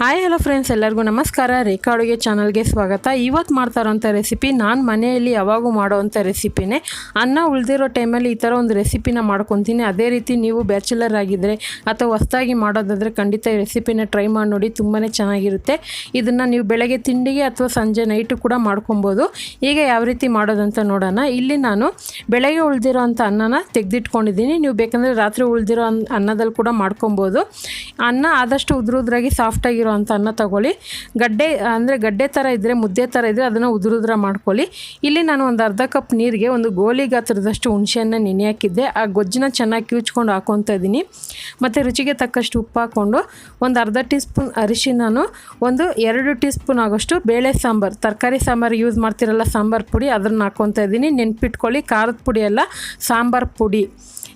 Hi hello friends, ಎಲ್ಲರಿಗೂ ನಮಸ್ಕಾರ. ರೇಖಾ ಅಡುಗೆ ಚಾನಲ್ಗೆ ಸ್ವಾಗತ. ಇವತ್ತು ಮಾಡ್ತಾ ಇರೋಂಥ ರೆಸಿಪಿ ನಾನು ಮನೆಯಲ್ಲಿ ಯಾವಾಗೂ ಮಾಡೋವಂಥ ರೆಸಿಪಿನೇ. ಅನ್ನ ಉಳಿದಿರೋ ಟೈಮಲ್ಲಿ ಈ ಥರ ಒಂದು ರೆಸಿಪಿನ ಮಾಡ್ಕೊತೀನಿ. ಅದೇ ರೀತಿ ನೀವು ಬ್ಯಾಚುಲರ್ ಆಗಿದ್ದರೆ ಅಥವಾ ಹೊಸದಾಗಿ ಮಾಡೋದಾದರೆ ಖಂಡಿತ ಈ ರೆಸಿಪಿನ ಟ್ರೈ ಮಾಡಿ ನೋಡಿ, ತುಂಬಾ ಚೆನ್ನಾಗಿರುತ್ತೆ. ಇದನ್ನು ನೀವು ಬೆಳಗ್ಗೆ ತಿಂಡಿಗೆ ಅಥವಾ ಸಂಜೆ ನೈಟು ಕೂಡ ಮಾಡ್ಕೊಬೋದು. ಈಗ ಯಾವ ರೀತಿ ಮಾಡೋದಂತ ನೋಡೋಣ. ಇಲ್ಲಿ ನಾನು ಬೆಳಗ್ಗೆ ಉಳಿದಿರೋ ಅಂಥ ಅನ್ನನ ತೆಗೆದಿಟ್ಕೊಂಡಿದ್ದೀನಿ. ನೀವು ಬೇಕಂದರೆ ರಾತ್ರಿ ಉಳಿದಿರೋ ಅನ್ನದಲ್ಲಿ ಕೂಡ ಮಾಡ್ಕೊಬೋದು. ಅನ್ನ ಆದಷ್ಟು ಉದುರುದ್ರಾಗಿ ಸಾಫ್ಟಾಗಿರೋ ಅಂಥ ಅನ್ನ ತಗೊಳ್ಳಿ. ಗಡ್ಡೆ ಥರ ಇದ್ದರೆ, ಮುದ್ದೆ ಥರ ಇದ್ದರೆ ಅದನ್ನು ಉದುರುದ್ರ ಮಾಡ್ಕೊಳ್ಳಿ. ಇಲ್ಲಿ ನಾನು ಒಂದು ಅರ್ಧ ಕಪ್ ನೀರಿಗೆ ಒಂದು ಗೋಲಿ ಗಾತ್ರದಷ್ಟು ಹುಣಸೆಯನ್ನು ನೆನೆ ಹಾಕಿದ್ದೆ. ಆ ಗೊಜ್ಜನ್ನ ಚೆನ್ನಾಗಿ ಕಿವುಚ್ಕೊಂಡು ಹಾಕ್ಕೊತಾ ಇದ್ದೀನಿ. ಮತ್ತು ರುಚಿಗೆ ತಕ್ಕಷ್ಟು ಉಪ್ಪು ಹಾಕ್ಕೊಂಡು ಒಂದು ಅರ್ಧ ಟೀ ಸ್ಪೂನ್ ಅರಿಶಿನನು, ಒಂದು 2 ಟೀ ಸ್ಪೂನ್ ಆಗೋಷ್ಟು ಬೇಳೆ ಸಾಂಬಾರು, ತರಕಾರಿ ಸಾಂಬಾರು ಯೂಸ್ ಮಾಡ್ತಿರಲ್ಲ ಸಾಂಬಾರು ಪುಡಿ, ಅದನ್ನು ಹಾಕ್ಕೊತಾ ಇದ್ದೀನಿ. ನೆನ್ಪಿಟ್ಕೊಳ್ಳಿ, ಖಾರದ ಪುಡಿ ಅಲ್ಲ, ಸಾಂಬಾರು ಪುಡಿ.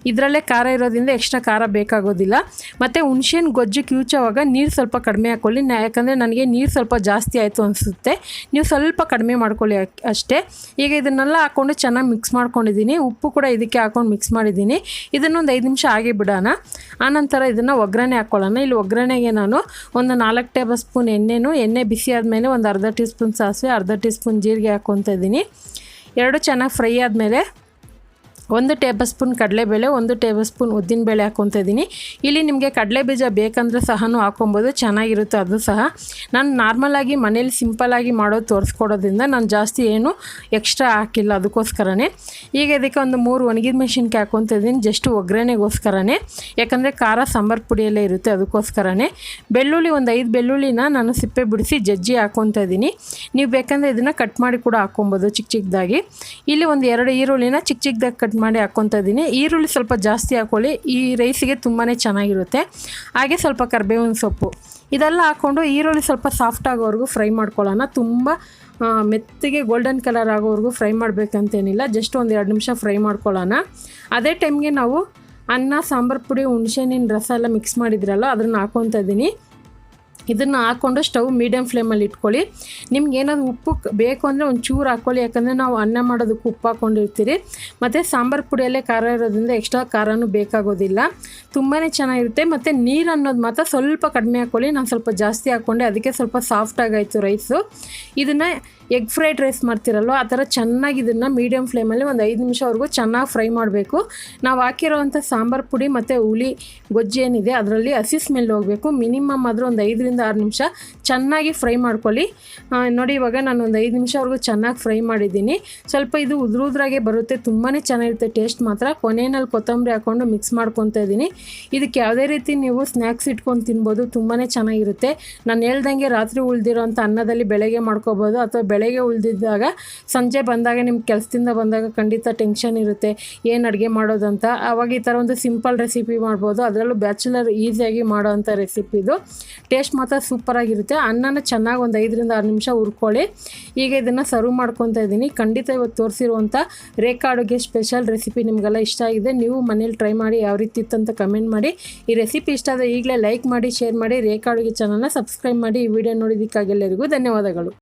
ಇದರಲ್ಲೇ ಖಾರ ಇರೋದ್ರಿಂದ ಎಕ್ಸ್ಟ್ರಾ ಖಾರ ಬೇಕಾಗೋದಿಲ್ಲ. ಮತ್ತು ಹುಣಸೆಹಣ್ಣು ಗೊಜ್ಜು ಕಿವುಚೋವಾಗ ನೀರು ಸ್ವಲ್ಪ ಕಡಿಮೆ ಹಾಕ್ಕೊಳ್ಳಿ. ಯಾಕಂದರೆ ನನಗೆ ನೀರು ಸ್ವಲ್ಪ ಜಾಸ್ತಿ ಆಯಿತು ಅನಿಸುತ್ತೆ. ನೀವು ಸ್ವಲ್ಪ ಕಡಿಮೆ ಮಾಡ್ಕೊಳ್ಳಿ ಅಷ್ಟೇ. ಈಗ ಇದನ್ನೆಲ್ಲ ಹಾಕ್ಕೊಂಡು ಚೆನ್ನಾಗಿ ಮಿಕ್ಸ್ ಮಾಡ್ಕೊಂಡಿದ್ದೀನಿ. ಉಪ್ಪು ಕೂಡ ಇದಕ್ಕೆ ಹಾಕ್ಕೊಂಡು ಮಿಕ್ಸ್ ಮಾಡಿದ್ದೀನಿ. ಇದನ್ನೊಂದು 5 ನಿಮಿಷ ಹಾಗೆ ಬಿಡೋಣ. ಆನಂತರ ಇದನ್ನು ಒಗ್ಗರಣೆ ಹಾಕ್ಕೊಳ್ಳೋಣ. ಇಲ್ಲಿ ಒಗ್ಗರಣೆಗೆ ನಾನು ಒಂದು 4 ಟೇಬಲ್ ಸ್ಪೂನ್ ಎಣ್ಣೆ ಬಿಸಿ ಆದಮೇಲೆ ಒಂದು ಅರ್ಧ ಟೀ ಸ್ಪೂನ್ ಸಾಸಿವೆ, ಅರ್ಧ ಟೀ ಸ್ಪೂನ್ ಜೀರಿಗೆ ಹಾಕ್ಕೊತಾ ಇದ್ದೀನಿ. 2 ಚೆನ್ನಾಗಿ ಫ್ರೈ ಆದಮೇಲೆ 1 ಟೇಬಲ್ ಸ್ಪೂನ್ ಕಡಲೆಬೇಳೆ, 1 ಟೇಬಲ್ ಸ್ಪೂನ್ ಉದ್ದಿನಬೇಳೆ ಹಾಕ್ಕೊತಾ ಇದ್ದೀನಿ. ಇಲ್ಲಿ ನಿಮಗೆ ಕಡಲೆ ಬೀಜ ಬೇಕಂದರೆ ಸಹನೂ ಹಾಕ್ಕೊಬೋದು, ಚೆನ್ನಾಗಿರುತ್ತೆ ಅದು ಸಹ. ನಾನು ನಾರ್ಮಲಾಗಿ ಮನೇಲಿ ಸಿಂಪಲ್ಲಾಗಿ ಮಾಡೋದು ತೋರಿಸ್ಕೊಡೋದ್ರಿಂದ ನಾನು ಜಾಸ್ತಿ ಏನು ಎಕ್ಸ್ಟ್ರಾ ಹಾಕಿಲ್ಲ, ಅದಕ್ಕೋಸ್ಕರನೇ. ಈಗ ಇದಕ್ಕೆ ಒಂದು 3 ಒಣಗಿದ ಮೆಣಸಿನ್ಕಾಯಿ ಹಾಕ್ಕೊತಾ ಇದ್ದೀನಿ, ಜಸ್ಟ್ ಒಗ್ಗರಣೆಗೋಸ್ಕರನೇ. ಯಾಕಂದರೆ ಖಾರ ಸಾಂಬಾರು ಪುಡಿಯಲ್ಲೇ ಇರುತ್ತೆ, ಅದಕ್ಕೋಸ್ಕರನೇ. ಬೆಳ್ಳುಳ್ಳಿ ಒಂದು 5 ಬೆಳ್ಳುಳ್ಳಿನ ನಾನು ಸಿಪ್ಪೆ ಬಿಡಿಸಿ ಜಜ್ಜಿ ಹಾಕ್ಕೊತಾ ಇದ್ದೀನಿ. ನೀವು ಬೇಕಂದರೆ ಇದನ್ನು ಕಟ್ ಮಾಡಿ ಕೂಡ ಹಾಕ್ಕೊಬೋದು ಚಿಕ್ಕ ಚಿಕ್ಕದಾಗಿ. ಇಲ್ಲಿ ಒಂದು 2 ಈರುಳ್ಳಿನ ಚಿಕ್ಕ ಚಿಕ್ಕದಾಗಿ ಕಟ್ ಮಾಡಿ ಹಾಕ್ಕೊತಾ ಇದ್ದೀನಿ. ಈರುಳ್ಳಿ ಸ್ವಲ್ಪ ಜಾಸ್ತಿ ಹಾಕ್ಕೊಳ್ಳಿ, ಈ ರೈಸಿಗೆ ತುಂಬಾ ಚೆನ್ನಾಗಿರುತ್ತೆ. ಹಾಗೆ ಸ್ವಲ್ಪ ಕರಿಬೇವಿನ ಸೊಪ್ಪು, ಇದೆಲ್ಲ ಹಾಕ್ಕೊಂಡು ಈರುಳ್ಳಿ ಸ್ವಲ್ಪ ಸಾಫ್ಟ್ ಆಗೋವರೆಗೂ ಫ್ರೈ ಮಾಡ್ಕೊಳ್ಳೋಣ. ತುಂಬ ಮೆತ್ತಗೆ ಗೋಲ್ಡನ್ ಕಲರ್ ಆಗೋವರೆಗೂ ಫ್ರೈ ಮಾಡಬೇಕಂತೇನಿಲ್ಲ, ಜಸ್ಟ್ ಒಂದು 2 ನಿಮಿಷ ಫ್ರೈ ಮಾಡ್ಕೊಳ್ಳೋಣ. ಅದೇ ಟೈಮ್ಗೆ ನಾವು ಅನ್ನ, ಸಾಂಬಾರು ಪುಡಿ, ಹುಣಸೆಹಣ್ಣಿನ ರಸ ಎಲ್ಲ ಮಿಕ್ಸ್ ಮಾಡಿದ್ರಲ್ಲ, ಅದನ್ನು ಹಾಕ್ಕೊತಾ ಇದ್ದೀನಿ. ಇದನ್ನು ಹಾಕ್ಕೊಂಡು ಸ್ಟವ್ ಮೀಡಿಯಮ್ ಫ್ಲೇಮಲ್ಲಿ ಇಟ್ಕೊಳ್ಳಿ. ನಿಮ್ಗೆ ಏನಾದರೂ ಉಪ್ಪು ಬೇಕು ಅಂದರೆ ಒಂದು ಚೂರು ಹಾಕ್ಕೊಳ್ಳಿ, ಯಾಕಂದರೆ ನಾವು ಅನ್ನ ಮಾಡೋದಕ್ಕೆ ಉಪ್ಪು ಹಾಕ್ಕೊಂಡಿರ್ತೀರಿ. ಮತ್ತು ಸಾಂಬಾರು ಪುಡಿಯಲ್ಲೇ ಖಾರ ಇರೋದ್ರಿಂದ ಎಕ್ಸ್ಟ್ರಾ ಖಾರನೂ ಬೇಕಾಗೋದಿಲ್ಲ, ತುಂಬಾ ಚೆನ್ನಾಗಿರುತ್ತೆ. ಮತ್ತು ನೀರು ಅನ್ನೋದು ಮಾತ್ರ ಸ್ವಲ್ಪ ಕಡಿಮೆ ಹಾಕ್ಕೊಳ್ಳಿ. ನಾನು ಸ್ವಲ್ಪ ಜಾಸ್ತಿ ಹಾಕ್ಕೊಂಡೆ, ಅದಕ್ಕೆ ಸ್ವಲ್ಪ ಸಾಫ್ಟಾಗಾಯಿತು ರೈಸು. ಇದನ್ನು ಎಗ್ ಫ್ರೈಡ್ ರೈಸ್ ಮಾಡ್ತಿರಲ್ವ, ಆ ಥರ ಚೆನ್ನಾಗಿ ಇದನ್ನು ಮೀಡಿಯಮ್ ಫ್ಲೇಮಲ್ಲಿ ಒಂದು 5 ನಿಮಿಷವರೆಗೂ ಚೆನ್ನಾಗಿ ಫ್ರೈ ಮಾಡಬೇಕು. ನಾವು ಹಾಕಿರೋವಂಥ ಸಾಂಬಾರು ಪುಡಿ ಮತ್ತು ಹುಳಿ ಗೊಜ್ಜು ಏನಿದೆ ಅದರಲ್ಲಿ ಹಸಿ ಸ್ಮೆಲ್ ಹೋಗಬೇಕು. ಮಿನಿಮಮ್ ಆದರೂ ಒಂದು 5 ರಿಂದ 6 ನಿಮಿಷ ಚೆನ್ನಾಗಿ ಫ್ರೈ ಮಾಡ್ಕೊಳ್ಳಿ. ನೋಡಿ, ಇವಾಗ ನಾನು ಒಂದು 5 ನಿಮಿಷವರೆಗೂ ಚೆನ್ನಾಗಿ ಫ್ರೈ ಮಾಡಿದ್ದೀನಿ. ಸ್ವಲ್ಪ ಇದು ಉದುರುದ್ರಾಗೆ ಬರುತ್ತೆ, ತುಂಬಾ ಚೆನ್ನಾಗಿರುತ್ತೆ ಟೇಸ್ಟ್ ಮಾತ್ರ. ಕೊನೆಯಲ್ಲಿ ಕೊತ್ತಂಬರಿ ಹಾಕ್ಕೊಂಡು ಮಿಕ್ಸ್ ಮಾಡ್ಕೊತಾ ಇದ್ದೀನಿ. ಇದಕ್ಕೆ ಯಾವುದೇ ರೀತಿ ನೀವು ಸ್ನ್ಯಾಕ್ಸ್ ಇಟ್ಕೊಂಡು ತಿನ್ಬೋದು, ತುಂಬಾ ಚೆನ್ನಾಗಿರುತ್ತೆ. ನಾನು ಹೇಳ್ದಂಗೆ ರಾತ್ರಿ ಉಳಿದಿರೋಂಥ ಅನ್ನದಲ್ಲಿ ಬೆಳಗ್ಗೆ ಮಾಡ್ಕೋಬೋದು, ಅಥವಾ ಬೆಳಗ್ಗೆ ಉಳಿದಿದ್ದಾಗ ಸಂಜೆ ಬಂದಾಗ, ನಿಮ್ಮ ಕೆಲಸದಿಂದ ಬಂದಾಗ ಖಂಡಿತ ಟೆನ್ಷನ್ ಇರುತ್ತೆ ಏನು ಅಡುಗೆ ಮಾಡೋದಂತ. ಆವಾಗ ಈ ಥರ ಒಂದು ಸಿಂಪಲ್ ರೆಸಿಪಿ ಮಾಡ್ಬೋದು. ಅದರಲ್ಲೂ ಬ್ಯಾಚುಲರ್ ಈಸಿಯಾಗಿ ಮಾಡೋವಂಥ ರೆಸಿಪಿ ಇದು. ಟೇಸ್ಟ್ ಮಾತ್ರ ಸೂಪರಾಗಿರುತ್ತೆ. ಅನ್ನನ ಚೆನ್ನಾಗಿ ಒಂದು 5 ರಿಂದ 6 ನಿಮಿಷ ಹುರ್ಕೊಳ್ಳಿ. ಈಗ ಇದನ್ನು ಸರ್ವ್ ಮಾಡ್ಕೊತಾ ಇದ್ದೀನಿ. ಖಂಡಿತ ಇವತ್ತು ತೋರಿಸಿರುವಂಥ ರೇಖಾ ಅಡುಗೆ ಸ್ಪೆಷಲ್ ರೆಸಿಪಿ ನಿಮಗೆಲ್ಲ ಇಷ್ಟ ಆಗಿದೆ. ನೀವು ಮನೇಲಿ ಟ್ರೈ ಮಾಡಿ ಯಾವ ರೀತಿ ಇತ್ತಂತ ಕಮೆಂಟ್ ಮಾಡಿ. ಈ ರೆಸಿಪಿ ಇಷ್ಟ ಆದರೆ ಈಗಲೇ ಲೈಕ್ ಮಾಡಿ, ಶೇರ್ ಮಾಡಿ, ರೇಖಾ ಅಡುಗೆ ಚಾನಲ್ನ ಸಬ್ಸ್ಕ್ರೈಬ್ ಮಾಡಿ. ಈ ವಿಡಿಯೋ ನೋಡಿದ್ದಕ್ಕಾಗಿ ಎಲ್ಲರಿಗೂ ಧನ್ಯವಾದಗಳು.